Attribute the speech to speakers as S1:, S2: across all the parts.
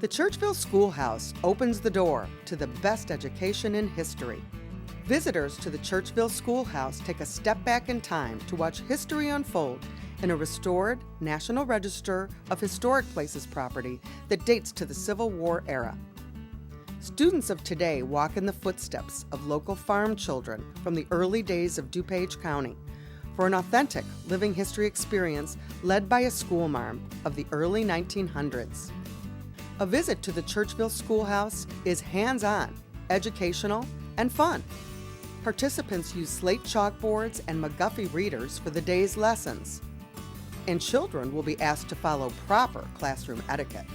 S1: The Churchville Schoolhouse opens the door to the best education in history. Visitors to the Churchville Schoolhouse take a step back in time to watch history unfold in a restored National Register of Historic Places property that dates to the Civil War era. Students of today walk in the footsteps of local farm children from the early days of DuPage County for an authentic living history experience led by a schoolmarm of the early 1900s. A visit to the Churchville Schoolhouse is hands-on, educational, and fun. Participants use slate chalkboards and McGuffey readers for the day's lessons. And children will be asked to follow proper classroom etiquette.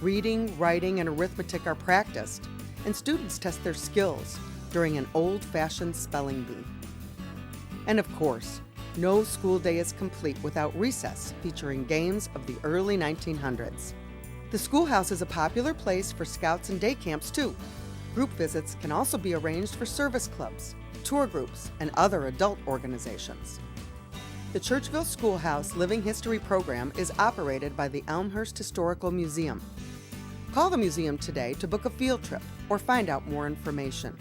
S1: Reading, writing, and arithmetic are practiced, and students test their skills during an old-fashioned spelling bee. And of course, no school day is complete without recess featuring games of the early 1900s. The schoolhouse is a popular place for scouts and day camps too. Group visits can also be arranged for service clubs, tour groups, and other adult organizations. The Churchville Schoolhouse Living History program is operated by the Elmhurst Historical Museum. Call the museum today to book a field trip or find out more information.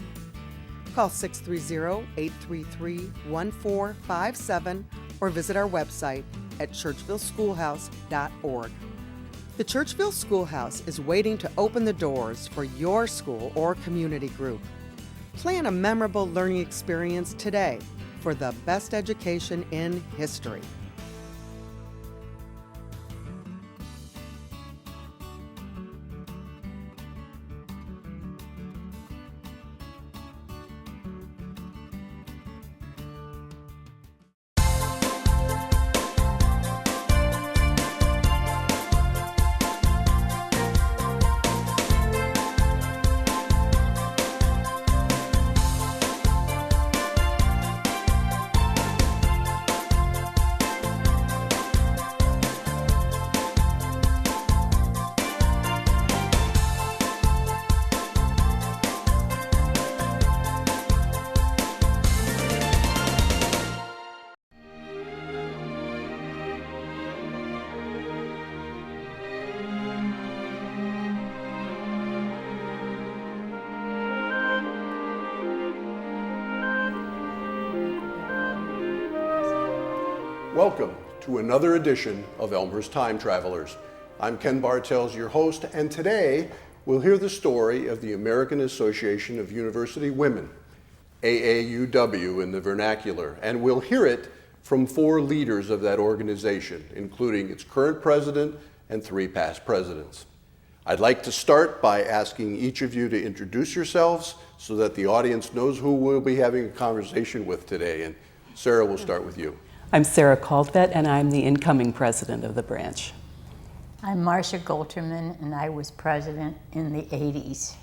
S1: Call 630-833-1457 or visit our website at churchvilleschoolhouse.org. The Churchville Schoolhouse is waiting to open the doors for your school or community group. Plan a memorable learning experience today for the best education in history.
S2: Welcome to another edition of Elmhurst Time Travelers. I'm Ken Bartels, your host, and today we'll hear the story of the American Association of University Women, AAUW in the vernacular, and we'll hear it from 4 leaders of that organization, including its current president and 3 past presidents. I'd like to start by asking each of you to introduce yourselves so that the audience knows who we'll be having a conversation with today. And Sarah, we'll start with you.
S3: I'm Sarah Caldvet, and I'm the incoming president of the branch.
S4: I'm Marcia Golterman, and I was president in the 80s.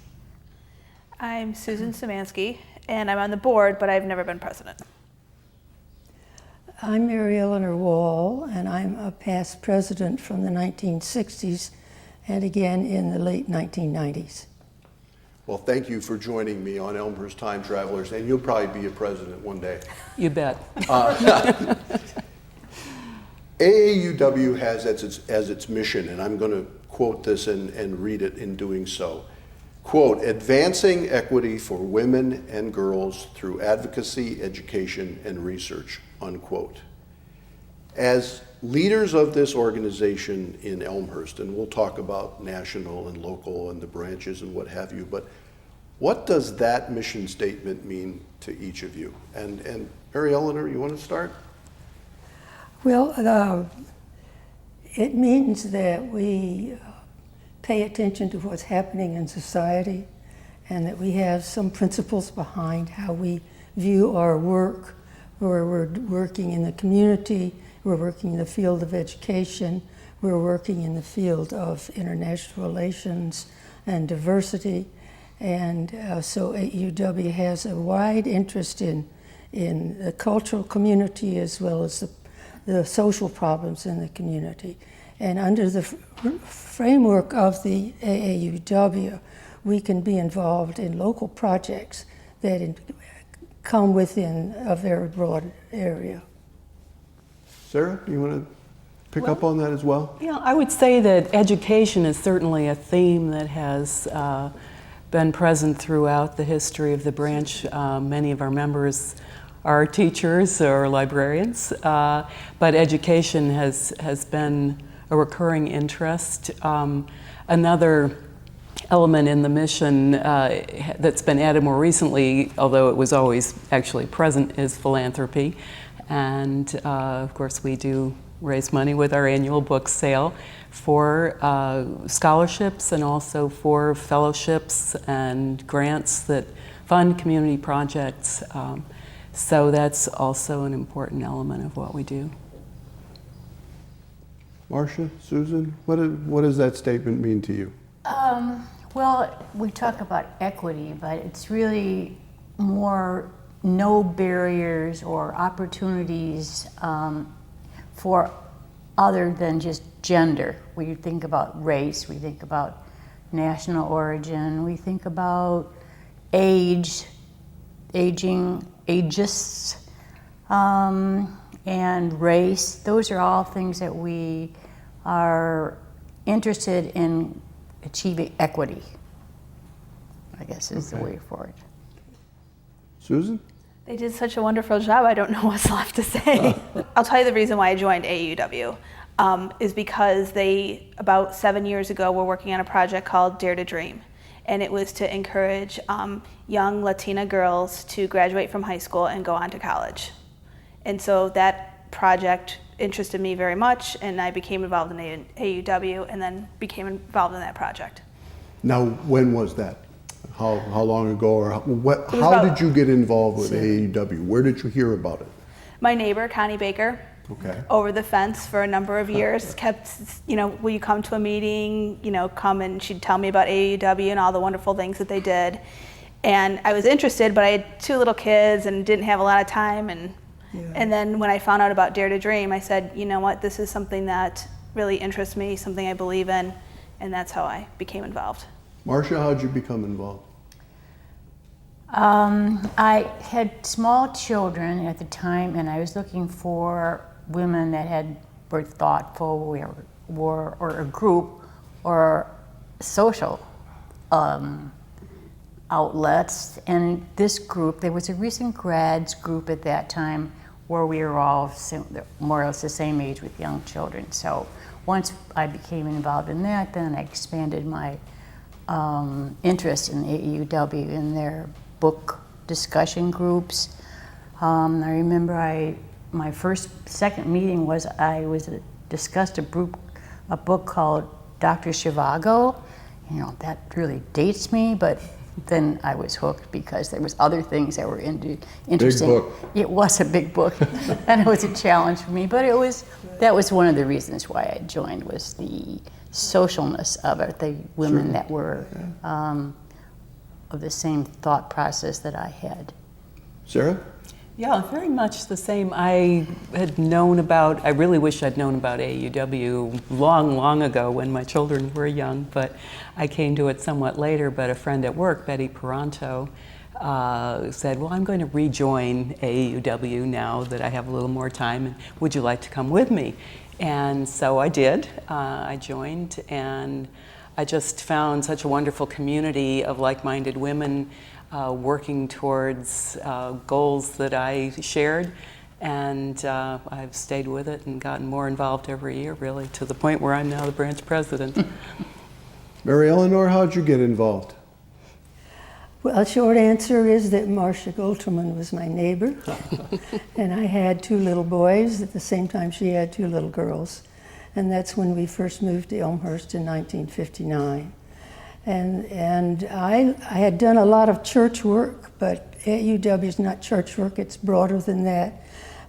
S5: I'm Susan Szymanski, and I'm on the board, but I've never been president.
S6: I'm Mary Eleanor Wall, and I'm a past president from the 1960s and again in the late 1990s.
S2: Well, thank you for joining me on Elmhurst Time Travelers, and you'll probably be a president one day.
S3: You bet.
S2: AAUW has as its mission, and I'm going to quote this and read it in doing so, quote, advancing equity for women and girls through advocacy, education, and research, unquote. As leaders of this organization in Elmhurst, and we'll talk about national and local and the branches and what have you, but what does that mission statement mean to each of you? And Mary Eleanor, you want to start?
S6: Well, it means that we pay attention to what's happening in society and that we have some principles behind how we view our work, where we're working in the community, we're working in the field of education, we're working in the field of international relations and diversity. And so AUW has a wide interest in the cultural community as well as the social problems in the community. And under the framework of the AAUW, we can be involved in local projects that come within a very broad area.
S2: Sarah, you want to pick up on that as well?
S3: Yeah, I would say that education is certainly a theme that has been present throughout the history of the branch. Many of our members are teachers or librarians, but education has been a recurring interest. Another element in the mission that's been added more recently, although it was always actually present, is philanthropy. And of course we do raise money with our annual book sale for scholarships and also for fellowships and grants that fund community projects. So that's also an important element of what we do.
S2: Marcia, Susan, what does that statement mean to you?
S4: Well, we talk about equity, but it's really more no barriers or opportunities for other than just gender. We think about race, we think about national origin, we think about age, aging, agists, and race. Those are all things that we are interested in achieving equity, I guess is the way for it.
S2: Susan?
S5: They did such a wonderful job, I don't know what's left to say. I'll tell you the reason why I joined AUW is because they, about 7 years ago, were working on a project called Dare to Dream. And it was to encourage young Latina girls to graduate from high school and go on to college. And so that project interested me very much, and I became involved in AUW and then became involved in that project.
S2: Now, when was that? How long ago, or how did you get involved with AUW? Where did you hear about it?
S5: My neighbor, Connie Baker, over the fence for a number of years, kept, will you come to a meeting, come, and she'd tell me about AUW and all the wonderful things that they did. And I was interested, but I had 2 little kids and didn't have a lot of time. And then when I found out about Dare to Dream, I said, you know what, this is something that really interests me, something I believe in, and that's how I became involved.
S2: Marcia, how'd you become involved?
S4: I had small children at the time, and I was looking for women that were thoughtful, or a group, or social outlets. And this group, there was a recent grads group at that time where we were all more or less the same age with young children. So once I became involved in that, then I expanded my interest in AUW in their book discussion groups. I remember my second meeting was discussed a book called Dr. Zhivago. That really dates me, but then I was hooked because there was other things that were interesting.
S2: Big book.
S4: It was a big book, and it was a challenge for me, but that was one of the reasons why I joined, was the socialness of it, the women that were of the same thought process that I had.
S2: Sarah?
S3: Yeah, very much the same. I really wish I'd known about AUW long, long ago when my children were young, but I came to it somewhat later. But a friend at work, Betty Peranto, said, well, I'm going to rejoin AUW now that I have a little more time, and would you like to come with me? And so I did. I joined, and I just found such a wonderful community of like-minded women working towards goals that I shared, and I've stayed with it and gotten more involved every year, really, to the point where I'm now the branch president.
S2: Mary Eleanor, how'd you get involved?
S6: Well, a short answer is that Marcia Golterman was my neighbor, and I had 2 little boys at the same time she had 2 little girls, and that's when we first moved to Elmhurst in 1959. And I had done a lot of church work, but AUW is not church work, it's broader than that.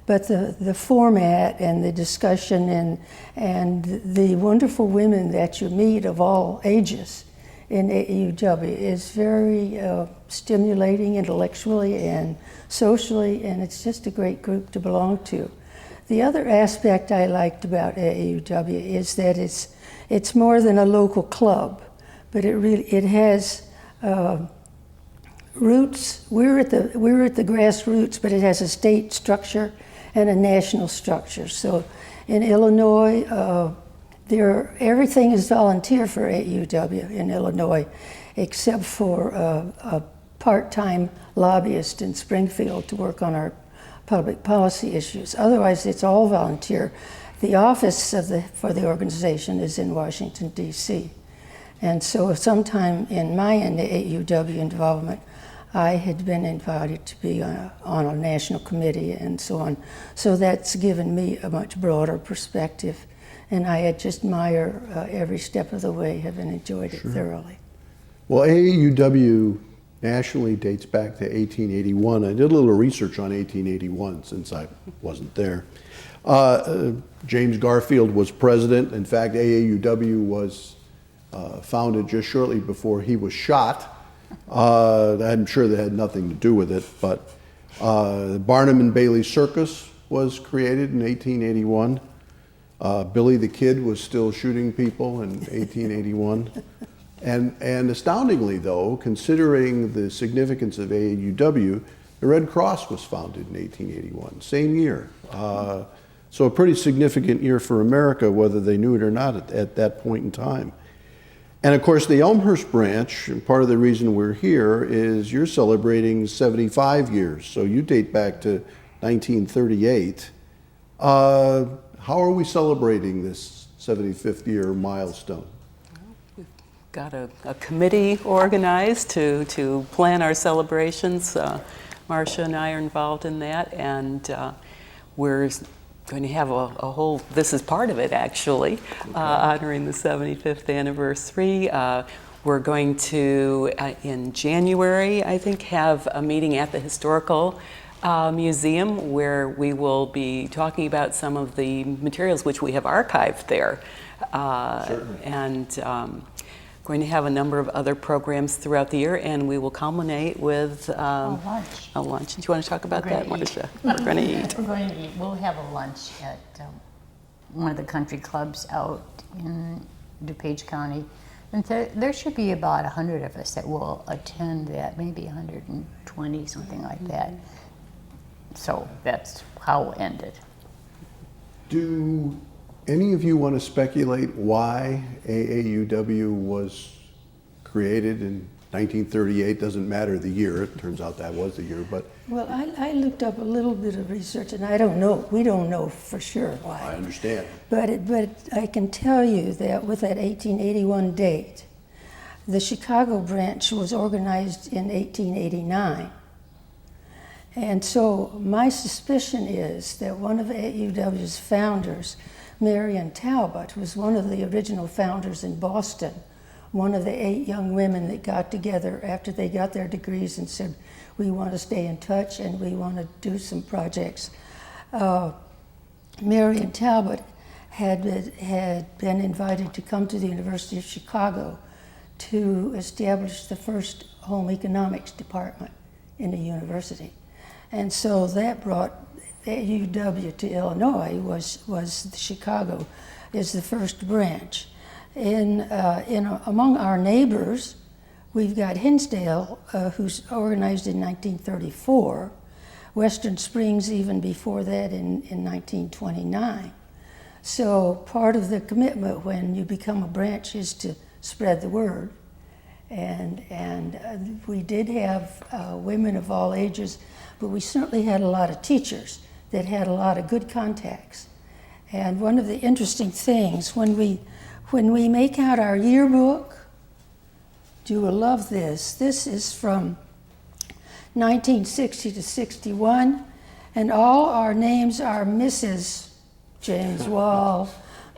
S6: But the format and the discussion and the wonderful women that you meet of all ages in AUW is very stimulating intellectually and socially, and it's just a great group to belong to. The other aspect I liked about AUW is that it's more than a local club, but it has roots. We're at the grassroots, but it has a state structure and a national structure. So In Illinois, everything is volunteer for AUW in Illinois, except for a part-time lobbyist in Springfield to work on our public policy issues. Otherwise, it's all volunteer. The office for the organization is in Washington, D.C. And so sometime in my AUW involvement, I had been invited to be on a national committee and so on. So that's given me a much broader perspective. And I just admire every step of the way, have enjoyed it thoroughly.
S2: Well, AAUW nationally dates back to 1881. I did a little research on 1881 since I wasn't there. James Garfield was president. In fact, AAUW was founded just shortly before he was shot. I'm sure that had nothing to do with it, but Barnum and Bailey Circus was created in 1881. Billy the Kid was still shooting people in 1881. And astoundingly, though, considering the significance of AAUW, the Red Cross was founded in 1881, same year. So a pretty significant year for America, whether they knew it or not at that point in time. And of course, the Elmhurst branch, and part of the reason we're here is you're celebrating 75 years. So you date back to 1938. How are we celebrating this 75th year milestone?
S3: We've got a committee organized to plan our celebrations. Marcia and I are involved in that, and we're going to have a whole, this is part of it actually, honoring the 75th anniversary. We're going to, in January, I think, have a meeting at the Historical Museum where we will be talking about some of the materials which we have archived there. And going to have a number of other programs throughout the year, and we will culminate with
S4: lunch.
S3: A lunch. Do you want to talk about that, Marcia?
S4: We're going to eat. We're going to eat. We'll have a lunch at one of the country clubs out in DuPage County. And there should be about 100 of us that will attend that, maybe 120, something like that. So that's how we'll end it.
S2: Do any of you want to speculate why AAUW was created in 1938? Doesn't matter the year. It turns out that was the year, but...
S6: Well, I looked up a little bit of research, and I don't know. We don't know for sure why.
S2: I understand.
S6: But I can tell you that with that 1881 date, the Chicago branch was organized in 1889. And so my suspicion is that one of AUW's founders, Marion Talbot, was one of the original founders in Boston, one of the 8 young women that got together after they got their degrees and said, we want to stay in touch and we want to do some projects. Marion Talbot had been invited to come to the University of Chicago to establish the first home economics department in the university. And so that brought AUW to Illinois, was Chicago is the first branch. Among our neighbors, we've got Hinsdale, who's organized in 1934, Western Springs even before that in 1929. So part of the commitment when you become a branch is to spread the word. And we did have women of all ages, but we certainly had a lot of teachers that had a lot of good contacts. And one of the interesting things, when we make out our yearbook, you will love this. This is from 1960 to 61, and all our names are Mrs. James Wall,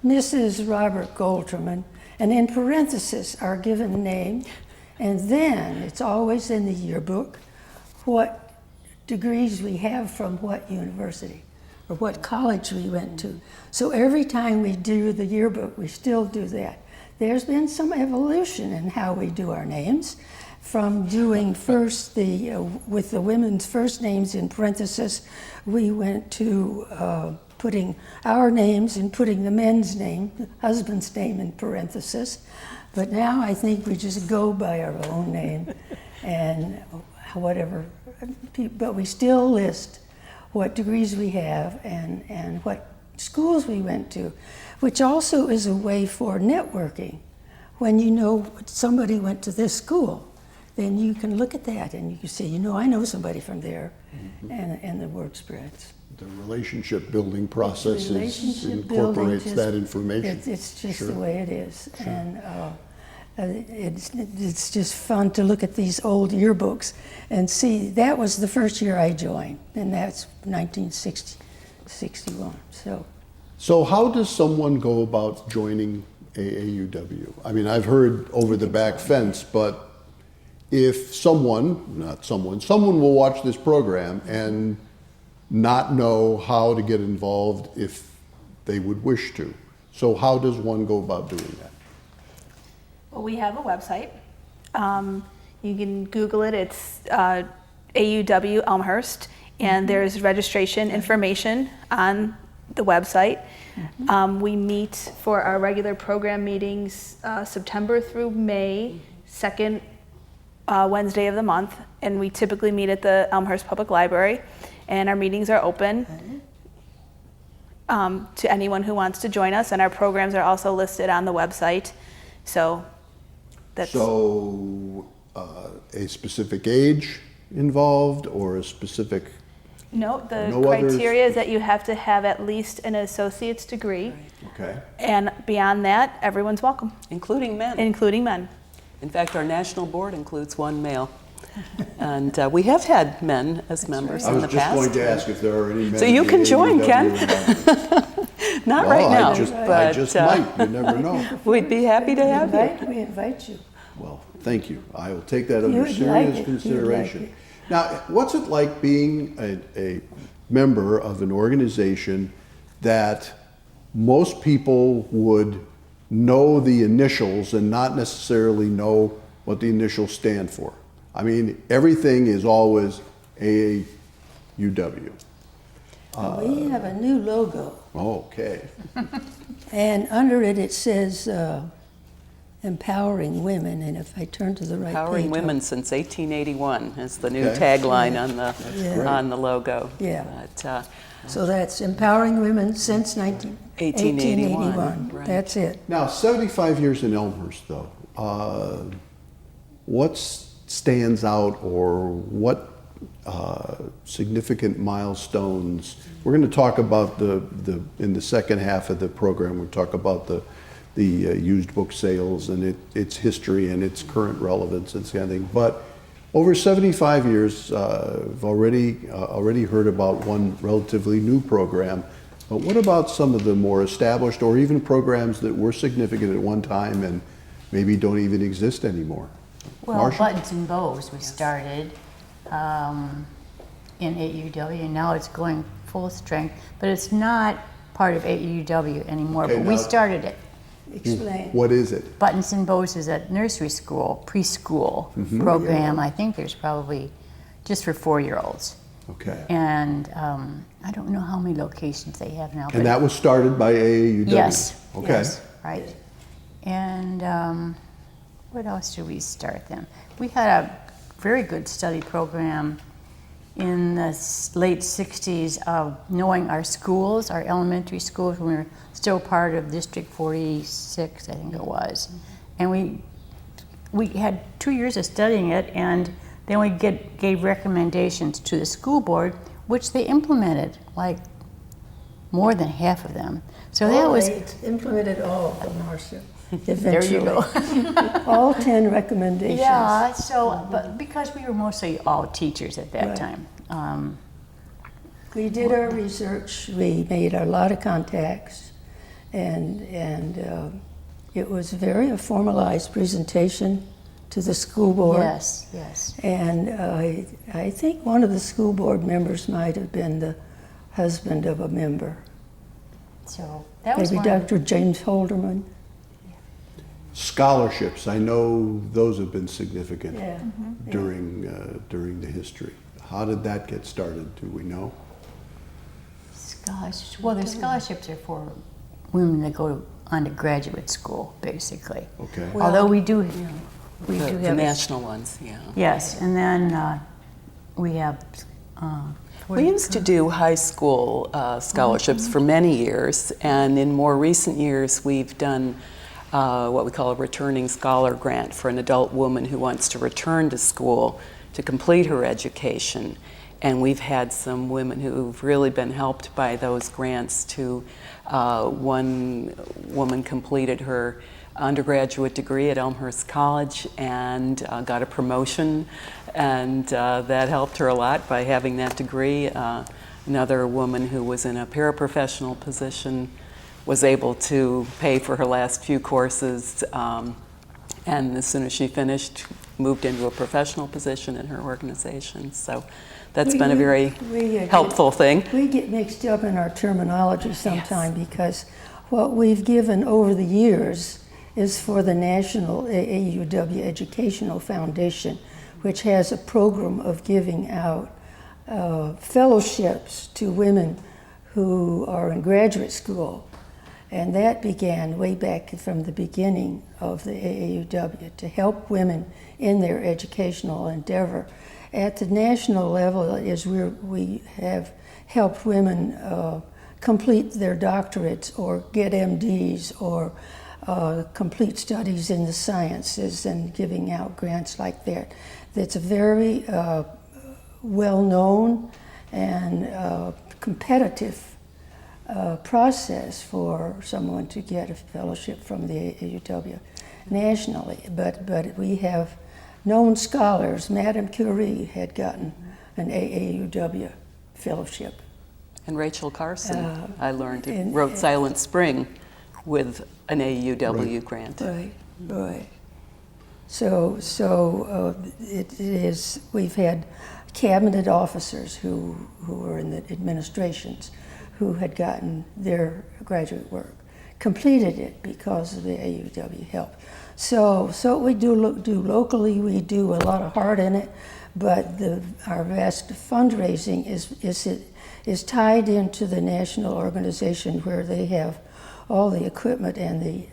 S6: Mrs. Robert Goldterman, and in parentheses our given name, and then it's always in the yearbook what degrees we have from what university or what college we went to. So every time we do the yearbook, we still do that. There's been some evolution in how we do our names, from doing first with the women's first names in parentheses, we went to putting our names and putting the men's name, the husband's name in parentheses. But now I think we just go by our own name and whatever, but we still list what degrees we have and what schools we went to, which also is a way for networking. When you know somebody went to this school, then you can look at that and you can say, I know somebody from there, and the word spreads.
S2: The relationship building process incorporates that information.
S6: It's just the way it is. Sure. And it's just fun to look at these old yearbooks and see. That was the first year I joined, and that's 1961.
S2: So how does someone go about joining AAUW? I mean, I've heard over the back fence, but if someone will watch this program and not know how to get involved if they would wish to. So how does one go about doing that?
S5: Well, we have a website. You can Google it. It's AUW Elmhurst, and there's registration information on the website. We meet for our regular program meetings September through May, second Wednesday of the month, and we typically meet at the Elmhurst Public Library, and our meetings are open to anyone who wants to join us, and our programs are also listed on the website. So that's
S2: a specific age involved or a specific
S5: the criteria is that you have to have at least an associate's degree.
S2: Okay.
S5: And beyond that, everyone's welcome.
S3: Including men.
S5: Including men.
S3: In fact, our national board includes one male. And we have had men as members in the past.
S2: I was just going to ask if there are any men.
S3: So you can join, Ken. Not right now.
S2: I just might. You never know.
S3: We'd be happy to have you.
S6: We invite you.
S2: Well, thank you. I will take that under serious consideration. Now, what's it like being a member of an organization that most people would know the initials and not necessarily know what the initials stand for? I mean, everything is always AAUW.
S6: We have a new logo.
S2: Okay.
S6: And under it, it says empowering women. And if I turn to the right page.
S3: Empowering women since 1881 is the new tagline on the logo.
S6: Yeah.
S3: But,
S6: so that's empowering women since 1881.
S3: Right.
S6: That's it.
S2: Now, 75 years in Elmhurst, though. What stands out, or what significant milestones? We're going to talk about in the second half of the program. We'll talk about the used book sales and its history and its current relevance and kind of thing. But over 75 years, I've already heard about one relatively new program. But what about some of the more established, or even programs that were significant at one time and maybe don't even exist anymore?
S4: Well,
S2: Marcia?
S4: Buttons and Bows we started in AUW, and now it's going full strength, but it's not part of AUW anymore,
S2: Okay,
S4: but we started it.
S6: Explain.
S2: What is it?
S4: Buttons and Bows is a nursery school, preschool program. I think there's probably just for 4-year-olds.
S2: Okay.
S4: And I don't know how many locations they have now.
S2: And that was started by AAUW?
S4: Yes.
S2: Okay.
S4: Yes, right. And what else did we start then? We had a very good study program in the late 60s of knowing our schools, our elementary schools, when we were still part of District 46, I think it was. And we had 2 years of studying it, and then we gave recommendations to the school board, which they implemented, like more than half of them. So that was
S6: They implemented all of them, Marcia.
S4: there you go.
S6: All 10 recommendations.
S4: Yeah, so, but because we were mostly all teachers at that
S6: Right.
S4: time.
S6: We did our research, we made a lot of contacts, and it was a formalized presentation to the school board.
S4: Yes, yes.
S6: And I think one of the school board members might have been the husband of a member.
S4: So that was
S6: Maybe
S4: one.
S6: Dr. James Holderman.
S2: Scholarships, I know those have been significant
S6: Yeah.
S2: during the history. How did that get started? Do we know?
S4: Scholarships. Well, the scholarships are for women that go on to graduate school, basically.
S2: Okay.
S4: Although we do
S3: The
S4: have
S3: national ones, yeah.
S4: Yes, and then we have
S3: We used to do high school scholarships for many years, and in more recent years we've done what we call a returning scholar grant for an adult woman who wants to return to school to complete her education. And we've had some women who've really been helped by those grants. One woman completed her undergraduate degree at Elmhurst College and got a promotion, and that helped her a lot by having that degree. Another woman who was in a paraprofessional position was able to pay for her last few courses, and as soon as she finished, moved into a professional position in her organization. So that's been a very helpful thing.
S6: We get mixed up in our terminology sometimes because what we've given over the years is for the National AAUW Educational Foundation, which has a program of giving out fellowships to women who are in graduate school. And that began way back from the beginning of the AAUW to help women in their educational endeavor. At the national level is where we have helped women complete their doctorates or get MDs or complete studies in the sciences and giving out grants like that. That's a very well-known and competitive process for someone to get a fellowship from the AAUW nationally. But we have known scholars. Madame Curie had gotten an AAUW fellowship.
S3: And Rachel Carson, I learned, wrote Silent Spring with an AAUW grant.
S6: Right. So it is. We've had cabinet officers who were in the administrations who had gotten their graduate work, completed it because of the AAUW help. So we do locally. We do a lot of heart in it, but our vast fundraising is tied into the national organization where they have all the equipment and the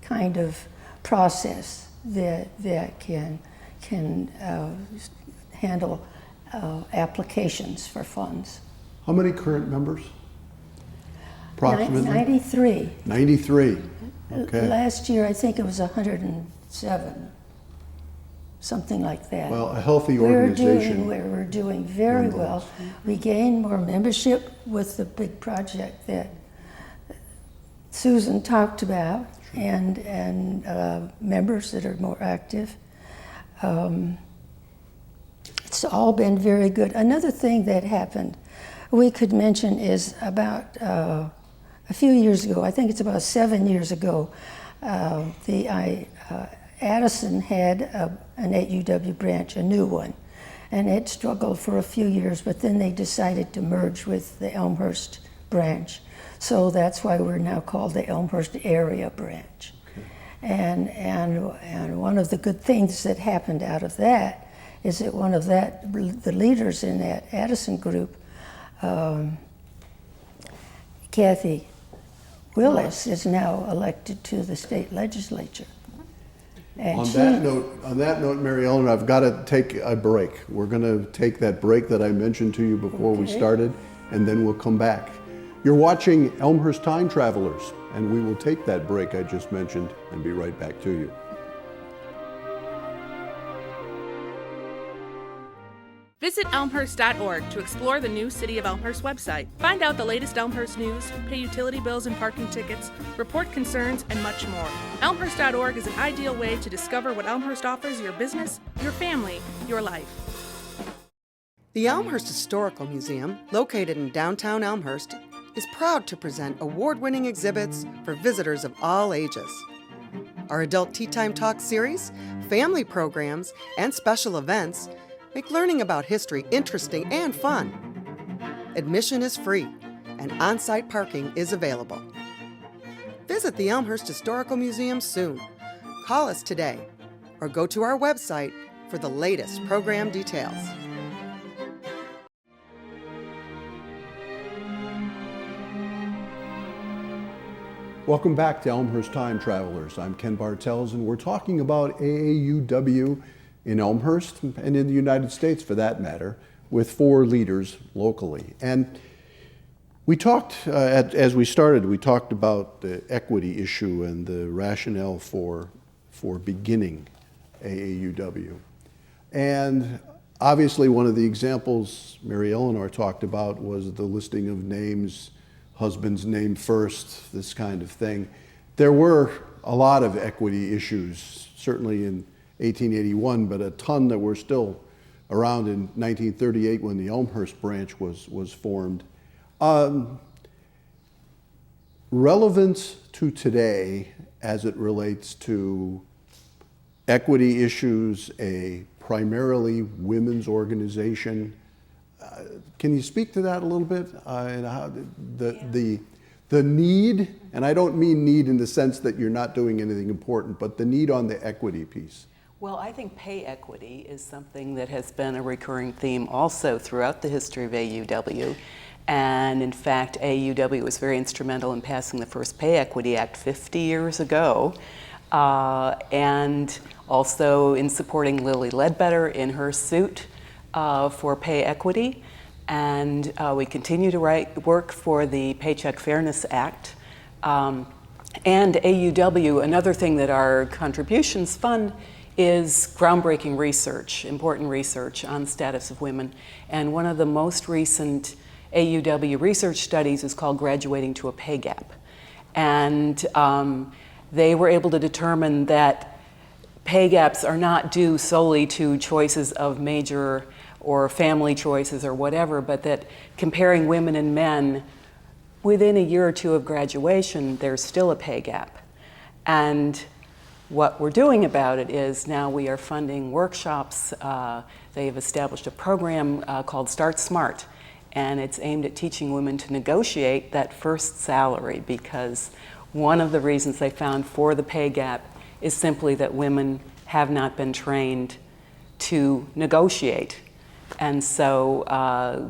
S6: kind of process that can handle applications for funds.
S2: How many current members? Approximately?
S6: 93.
S2: 93. Okay.
S6: Last year, I think it was 107, something like that.
S2: Well, a healthy organization.
S6: We're doing very well. We gained more membership with the big project that Susan talked about, and members that are more active. It's all been very good. Another thing that happened we could mention is about a few years ago, I think it's about 7 years ago, Addison had an AAUW branch, a new one, and it struggled for a few years, but then they decided to merge with the Elmhurst branch. So that's why we're now called the Elmhurst Area Branch. Okay. And one of the good things that happened out of that is that the leaders in that Addison group, Kathy Willis, is now elected to the state legislature. And
S2: on that note, Mary Ellen, I've got to take a break. We're going to take that break that I mentioned to you before we started, and then we'll come back. You're watching Elmhurst Time Travelers, and we will take that break I just mentioned and be right back to you.
S7: Visit elmhurst.org to explore the new City of Elmhurst website. Find out the latest Elmhurst news, pay utility bills and parking tickets, report concerns, and much more. Elmhurst.org is an ideal way to discover what Elmhurst offers your business, your family, your life.
S1: The Elmhurst Historical Museum, located in downtown Elmhurst, is proud to present award-winning exhibits for visitors of all ages. Our Adult Tea Time Talk series, family programs, and special events make learning about history interesting and fun. Admission is free, and on-site parking is available. Visit the Elmhurst Historical Museum soon. Call us today, or go to our website for the latest program details.
S2: Welcome back to Elmhurst Time Travelers. I'm Ken Bartels, and we're talking about AAUW in Elmhurst and in the United States for that matter. with 4 leaders locally. And we talked, as we started, we talked about the equity issue and the rationale for beginning AAUW. And obviously one of the examples Mary Eleanor talked about was the listing of names, husband's name first, this kind of thing. There were a lot of equity issues, certainly in 1881, but a ton that were still around in 1938 when the Elmhurst branch was formed. Relevance to today as it relates to equity issues, a primarily women's organization. Can you speak to that a little bit? And how the need, and I don't mean need in the sense that you're not doing anything important, but the need on the equity piece.
S3: Well, I think pay equity is something that has been a recurring theme also throughout the history of AUW. And in fact, AUW was very instrumental in passing the first Pay Equity Act 50 years ago, and also in supporting Lilly Ledbetter in her suit for pay equity. And we continue to work for the Paycheck Fairness Act. And AUW, another thing that our contributions fund is groundbreaking research, important research on the status of women. And one of the most recent AUW research studies is called Graduating to a Pay Gap. And they were able to determine that pay gaps are not due solely to choices of major or family choices or whatever, but that comparing women and men within a year or two of graduation, there's still a pay gap. And what we're doing about it is now we are funding workshops. They have established a program called Start Smart, and it's aimed at teaching women to negotiate that first salary, because one of the reasons they found for the pay gap is simply that women have not been trained to negotiate. And so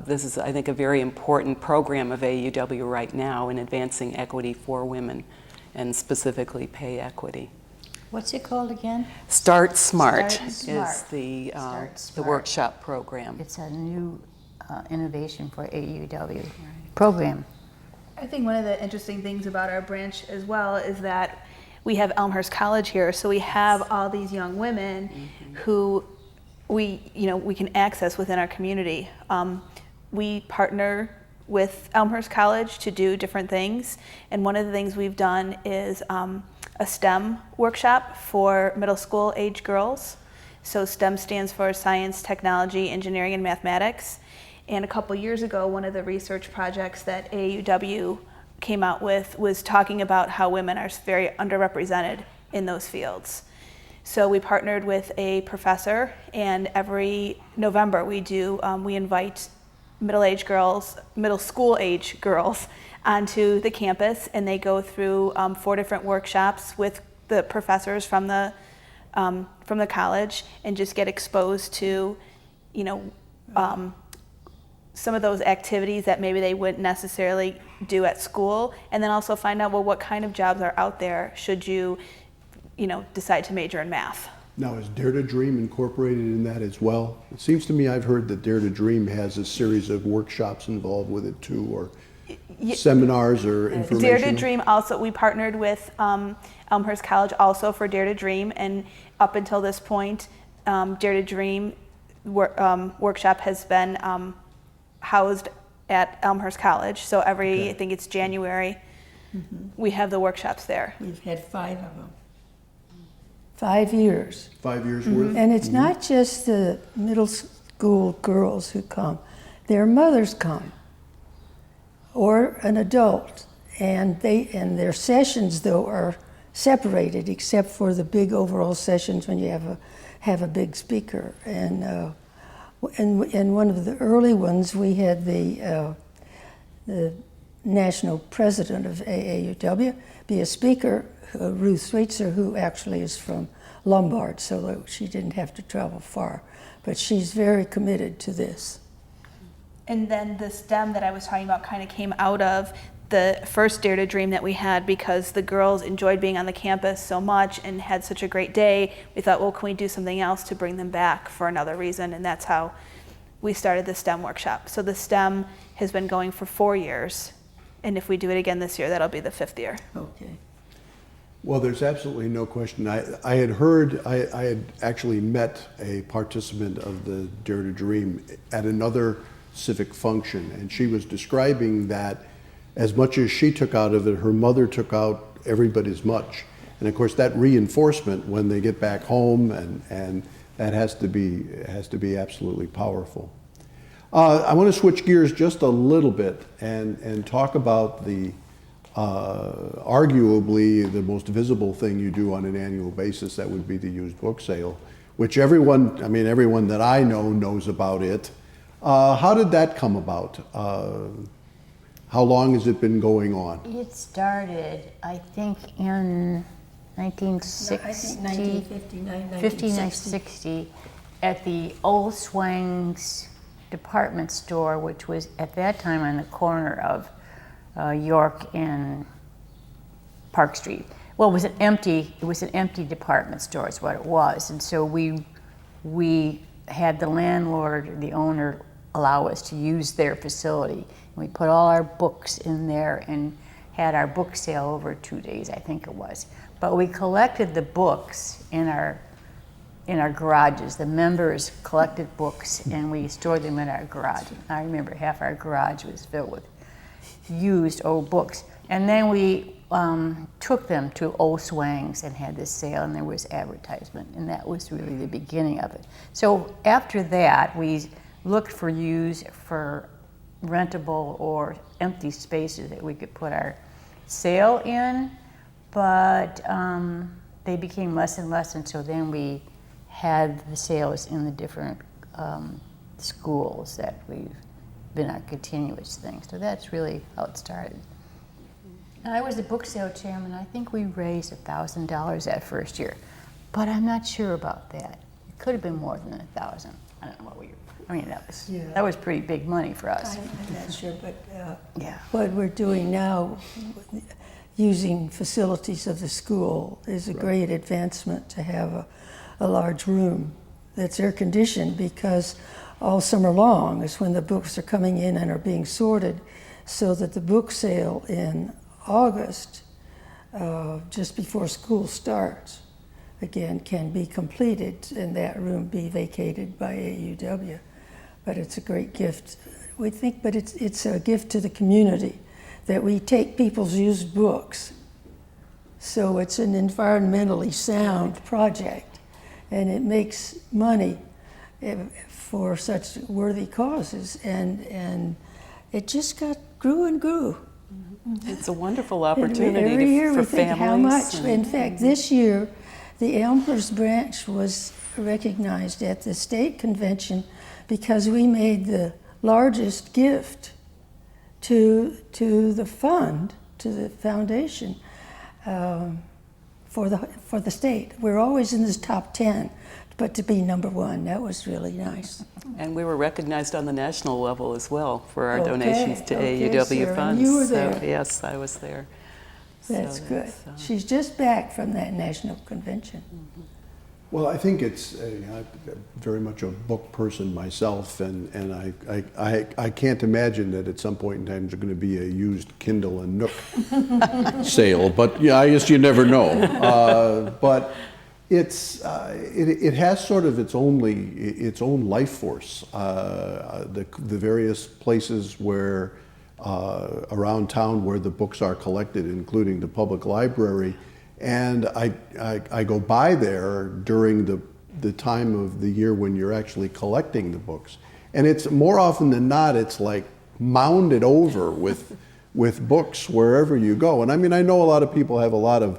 S3: this is, I think, a very important program of AUW right now in advancing equity for women, and specifically pay equity.
S4: What's it called again?
S3: Start Smart,
S4: Start Smart.
S3: is the
S4: Smart.
S3: workshop program.
S4: It's a new innovation for AUW program.
S5: I think one of the interesting things about our branch as well is that we have Elmhurst College here, so we have all these young women who we can access within our community. We partner with Elmhurst College to do different things, and one of the things we've done is a STEM workshop for middle school age girls. So STEM stands for science, technology, engineering, and mathematics. And a couple years ago, one of the research projects that AUW came out with was talking about how women are very underrepresented in those fields. So we partnered with a professor, and every November we invite middle school age girls onto the campus, and they go through 4 different workshops with the professors from the college, and just get exposed to, some of those activities that maybe they wouldn't necessarily do at school, and then also find out, well, what kind of jobs are out there should you decide to major in math.
S2: Now, is Dare to Dream incorporated in that as well? It seems to me I've heard that Dare to Dream has a series of workshops involved with it too, or seminars or information.
S5: Dare to Dream also, we partnered with Elmhurst College also for Dare to Dream, and up until this point, Dare to Dream workshop has been housed at Elmhurst College. So I think it's January, we have the workshops there.
S6: We've had 5 of them. 5 years.
S2: 5 years worth?
S6: And it's not just the middle school girls who come. Their mothers come, or an adult. And their sessions, though, are separated, except for the big overall sessions when you have a big speaker. And one of the early ones, we had the national president of AAUW be a speaker, Ruth Sweetser, who actually is from Lombard, so she didn't have to travel far. But she's very committed to this.
S5: And then the STEM that I was talking about kind of came out of the first Dare to Dream that we had, because the girls enjoyed being on the campus so much and had such a great day. We thought, well, can we do something else to bring them back for another reason? And that's how we started the STEM workshop. So the STEM has been going for 4 years, and if we do it again this year, that'll be the 5th year.
S6: Okay.
S2: Well, there's absolutely no question. I had heard, I had actually met a participant of the Dare to Dream at another civic function, and she was describing that as much as she took out of it, her mother took out every bit as much. And of course, that reinforcement when they get back home, and that has to be absolutely powerful. I want to switch gears just a little bit and talk about the arguably the most visible thing you do on an annual basis. That would be the used book sale, which everyone that I know knows about it. How did that come about? How long has it been going on?
S4: It started, I think, in 1960,
S6: I think 1959,
S4: 1960, at the Old Swangs department store, which was at that time on the corner of York and Park Street. Well, it was an empty department store is what it was. And so we had the landlord, the owner, allow us to use their facility. We put all our books in there and had our book sale over 2 days, I think it was. But we collected the books in our garages. The members collected books and we stored them in our garage. I remember half our garage was filled with used old books. And then we took them to Old Swangs and had this sale, and there was advertisement, and that was really the beginning of it. So after that, we looked for rentable or empty spaces that we could put our sale in, but they became less and less, and so then we had the sales in the different schools that we've been our continuous thing. So that's really how it started. And I was the book sale chairman. I think we raised $1,000 that first year, but I'm not sure about that. It could have been more than 1,000. I don't know what that was pretty big money for us.
S6: I'm not sure, but
S4: Yeah.
S6: what we're doing now, using facilities of the school, is a great advancement to have a large room that's air conditioned, because all summer long is when the books are coming in and are being sorted, so that the book sale in August, just before school starts, again, can be completed and that room be vacated by AUW. But it's a great gift, we think, but it's a gift to the community that we take people's used books. So it's an environmentally sound project, and it makes money for such worthy causes, and it just grew and grew.
S3: It's a wonderful opportunity
S6: Every year
S3: for
S6: we think
S3: families.
S6: how much. In fact, this year, the Elmhurst branch was recognized at the state convention because we made the largest gift to the fund, to the foundation, for the state. We're always in this top 10, but to be number one, that was really nice.
S3: And we were recognized on the national level as well for our
S6: Okay,
S3: donations to
S6: okay,
S3: AUW
S6: Sarah,
S3: funds.
S6: you were
S3: So,
S6: there.
S3: yes, I was there.
S6: That's
S3: So
S6: good. She's just back from that national convention.
S2: Well, I think it's I'm very much a book person myself, and I can't imagine that at some point in time there's going to be a used Kindle and Nook sale. But yeah, I guess you never know. But it has sort of its own life force. The various places where around town where the books are collected, including the public library. And I go by there during the time of the year when you're actually collecting the books. And it's more often than not, it's like mounded over with books wherever you go. And I mean, I know a lot of people have a lot of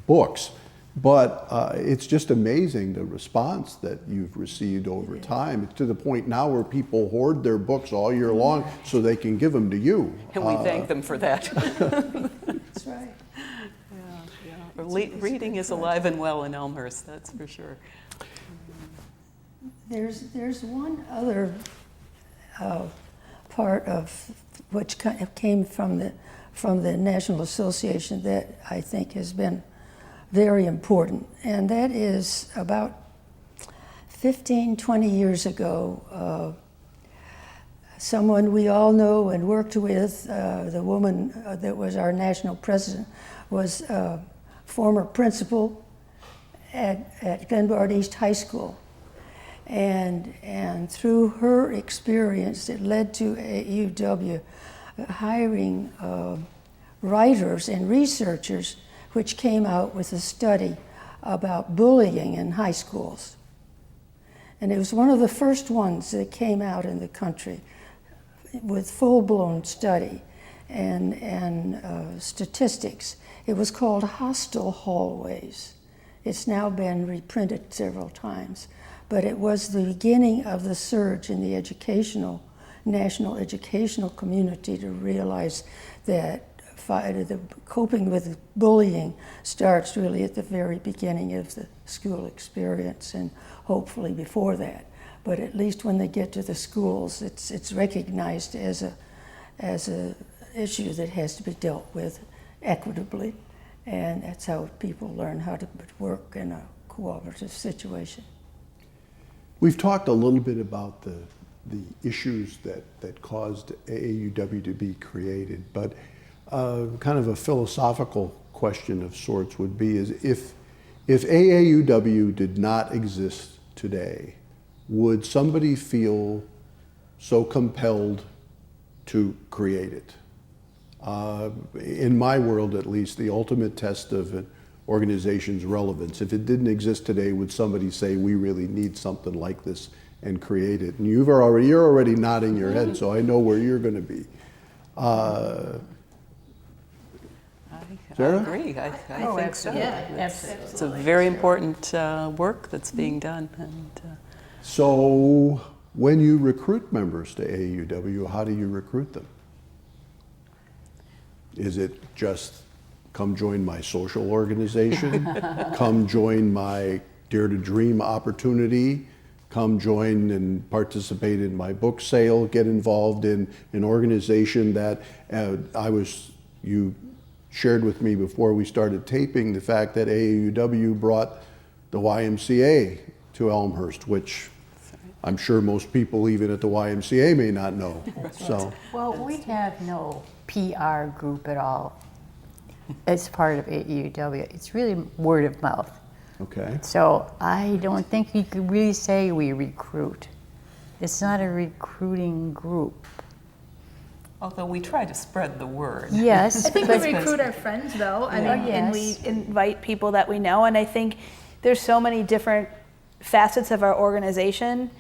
S2: books, but it's just amazing the response that you've received over time. It's to the point now where people hoard their books all year long so they can give them to you.
S3: And we thank them for that.
S6: That's right.
S3: Reading is alive and well in Elmhurst, that's for sure.
S6: There's one other part of which kind of came from the National Association that I think has been very important, and that is about 15, 20 years ago, someone we all know and worked with, the woman that was our national president, was former principal at Glenbard East High School. And through her experience, it led to AUW hiring writers and researchers, which came out with a study about bullying in high schools. And it was one of the first ones that came out in the country with full-blown study and statistics. It was called Hostile Hallways. It's now been reprinted several times. But it was the beginning of the surge in the national educational community to realize that coping with bullying starts really at the very beginning of the school experience, and hopefully before that. But at least when they get to the schools, it's recognized as a issue that has to be dealt with equitably, and that's how people learn how to work in a cooperative situation.
S2: We've talked a little bit about the issues that caused AAUW to be created, but kind of a philosophical question of sorts would be is if AAUW did not exist today, would somebody feel so compelled to create it? In my world, at least, the ultimate test of an organization's relevance, if it didn't exist today, would somebody say, we really need something like this and create it? And you're already nodding your head, so I know where you're going to be. Sarah?
S3: I agree. I think so.
S4: Yeah, absolutely.
S3: It's a very important work that's being done. And,
S2: So when you recruit members to AAUW, how do you recruit them? Is it just come join my social organization, come join my Dare to Dream opportunity, come join and participate in my book sale, get involved in an organization that you shared with me before we started taping the fact that AAUW brought the YMCA to Elmhurst, which I'm sure most people even at the YMCA may not know. So,
S4: Well, we have no PR group at all as part of AAUW. It's really word of mouth.
S2: okay.
S4: So I don't think you could really say we recruit. It's not a recruiting group.
S3: although we try to spread the word.
S4: Yes.
S5: I think we recruit our friends, though. I mean, and we
S4: Yes.
S5: invite people that we know. And I think there's so many different facets of our organization.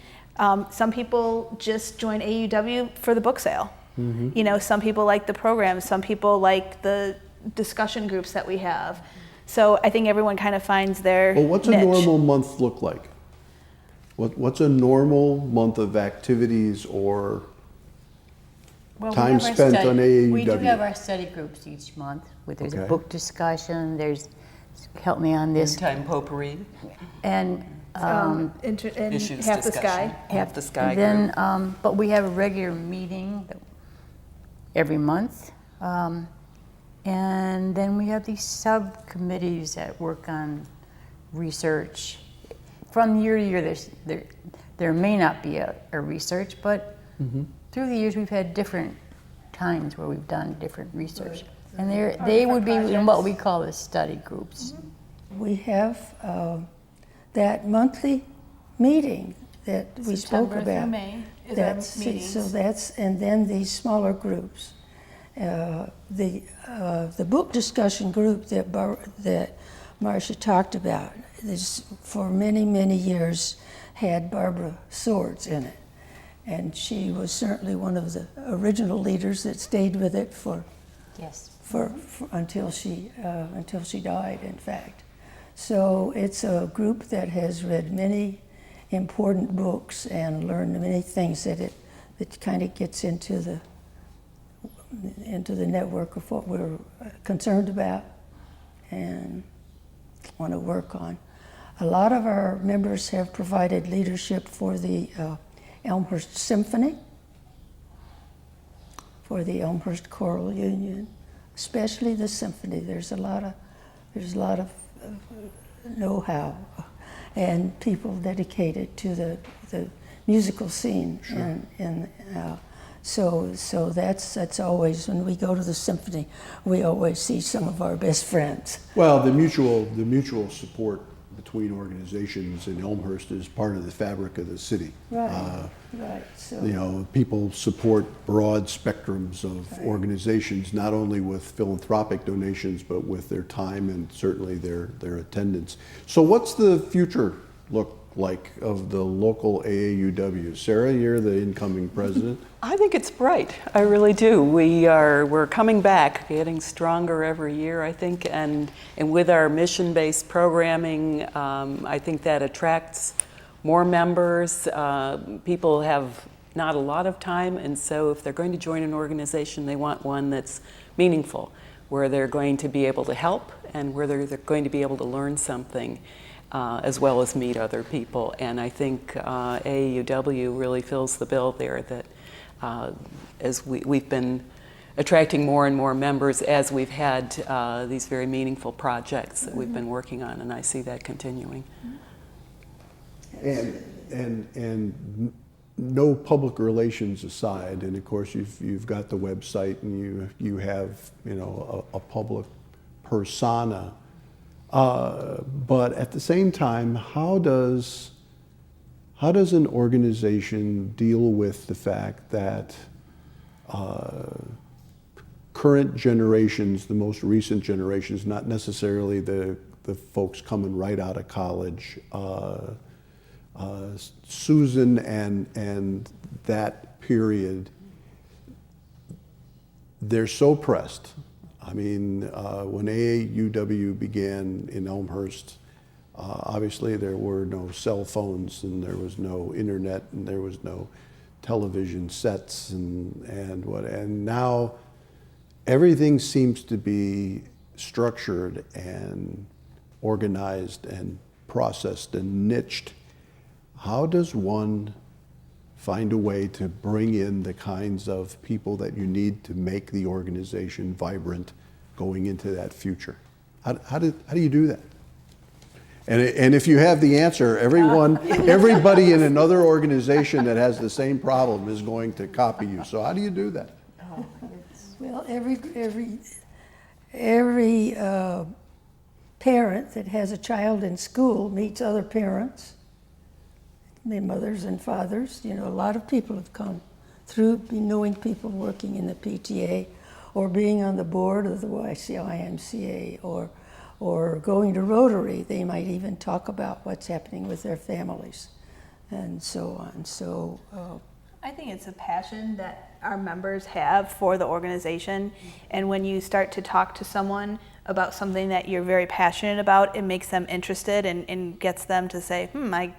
S5: Some people just join AUW for the book sale.
S2: Mm-hmm.
S5: You know, some people like the programs. Some people like the discussion groups that we have. So I think everyone kind of finds their
S2: Well, what's
S5: niche.
S2: a normal month look like? What's a normal month of activities or
S4: Well, we
S2: time
S4: have our
S2: spent on AAUW?
S4: We do have our study groups each month, where there's
S2: Okay.
S4: a book discussion, there's, help me on this,
S3: Time potpourri,
S4: and
S5: And
S3: issues
S5: half the
S3: discussion.
S5: sky.
S3: Half the sky
S4: and then,
S3: group.
S4: but we have a regular meeting every month. And then we have these subcommittees that work on research. From year to year, there may not be a research, but through the years, we've had different times where we've done different research. And they would be in what we call the study groups.
S6: We have that monthly meeting that we spoke
S5: September through
S6: about.
S5: May is our
S6: So
S5: meetings.
S6: that's, and then these smaller groups. The book discussion group that Marcia talked about, this for many, many years had Barbara Swords in it. And she was certainly one of the original leaders that stayed with it
S4: Yes.
S6: until she died, in fact. So it's a group that has read many important books and learned many things that kind of gets into the network of what we're concerned about and want to work on. A lot of our members have provided leadership for the Elmhurst Symphony, for the Elmhurst Choral Union, especially the symphony. There's a lot of know-how and people dedicated to the musical scene in So that's always, when we go to the symphony, we always see some of our best friends.
S2: Well, the mutual support between organizations in Elmhurst is part of the fabric of the city.
S6: Right. Right. So
S2: You know, people support broad spectrums of organizations, not only with philanthropic donations, but with their time and certainly their attendance. So what's the future look like of the local AAUW? Sarah, you're the incoming president.
S3: I think it's bright. I really do. We're coming back, getting stronger every year, I think, and with our mission-based programming, I think that attracts more members. People have not a lot of time, and so if they're going to join an organization, they want one that's meaningful, where they're going to be able to help and where they're going to be able to learn something. As well as meet other people, and I think AAUW really fills the bill there. That as we've been attracting more and more members as we've had these very meaningful projects that we've been working on, and I see that continuing.
S2: And no public relations aside, and of course you've got the website and you have, you know, a public persona. But at the same time, how does an organization deal with the fact that current generations, the most recent generations, not necessarily the folks coming right out of college, Susan and that period, they're so pressed. I mean, when AAUW began in Elmhurst, obviously there were no cell phones and there was no internet and there was no television sets and now everything seems to be structured and organized and processed and niched. How does one find a way to bring in the kinds of people that you need to make the organization vibrant going into that future? How do you do that? And if you have the answer, everybody in another organization that has the same problem is going to copy you. So how do you do that?
S6: well, every parent that has a child in school meets other parents, their mothers and fathers. You know, a lot of people have come through knowing people working in the PTA or being on the board of the YMCA or going to Rotary. They might even talk about what's happening with their families and so on. So
S5: I think it's a passion that our members have for the organization, and when you start to talk to someone about something that you're very passionate about, it makes them interested and gets them to say,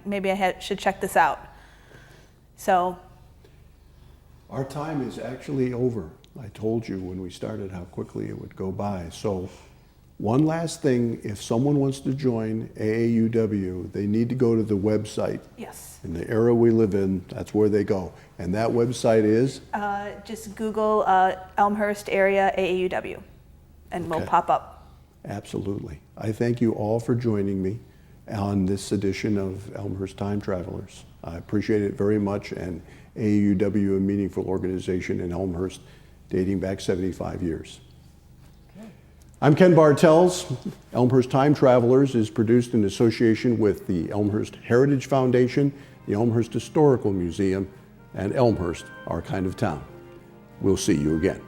S5: maybe I should check this out. So
S2: our time is actually over. I told you when we started how quickly it would go by. So one last thing, if someone wants to join AAUW, they need to go to the website.
S5: yes,
S2: In the era we live in, that's where they go. And that website is?
S5: just Google Elmhurst area AAUW and we'll
S2: Okay.
S5: pop up.
S2: Absolutely. I thank you all for joining me on this edition of Elmhurst Time Travelers. I appreciate it very much, and AAUW, a meaningful organization in Elmhurst dating back 75 years. I'm Ken Bartels. Elmhurst Time Travelers is produced in association with the Elmhurst Heritage Foundation, the Elmhurst Historical Museum, and Elmhurst, our kind of town. We'll see you again.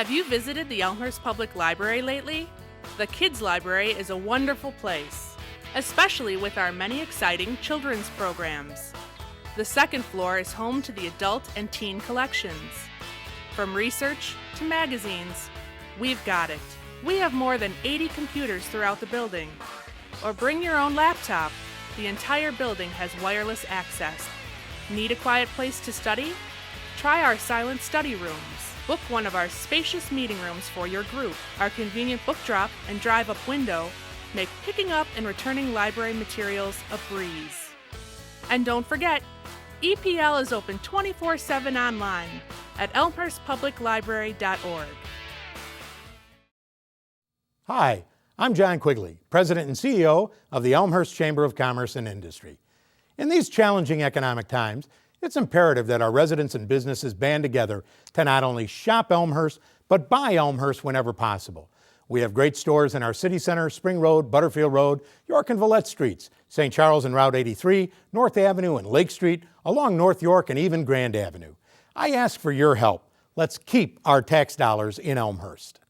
S7: Have you visited the Elmhurst Public Library lately? The Kids Library is a wonderful place, especially with our many exciting children's programs. The second floor is home to the adult and teen collections. From research to magazines, we've got it. We have more than 80 computers throughout the building. Or bring your own laptop. The entire building has wireless access. Need a quiet place to study? Try our silent study rooms. Book one of our spacious meeting rooms for your group. Our convenient book drop and drive-up window make picking up and returning library materials a breeze. And don't forget, EPL is open 24/7 online at elmhurstpubliclibrary.org.
S8: Hi, I'm John Quigley, President and CEO of the Elmhurst Chamber of Commerce and Industry. In these challenging economic times, it's imperative that our residents and businesses band together to not only shop Elmhurst, but buy Elmhurst whenever possible. We have great stores in our city center, Spring Road, Butterfield Road, York and Villette Streets, St. Charles and Route 83, North Avenue and Lake Street, along North York and even Grand Avenue. I ask for your help. Let's keep our tax dollars in Elmhurst.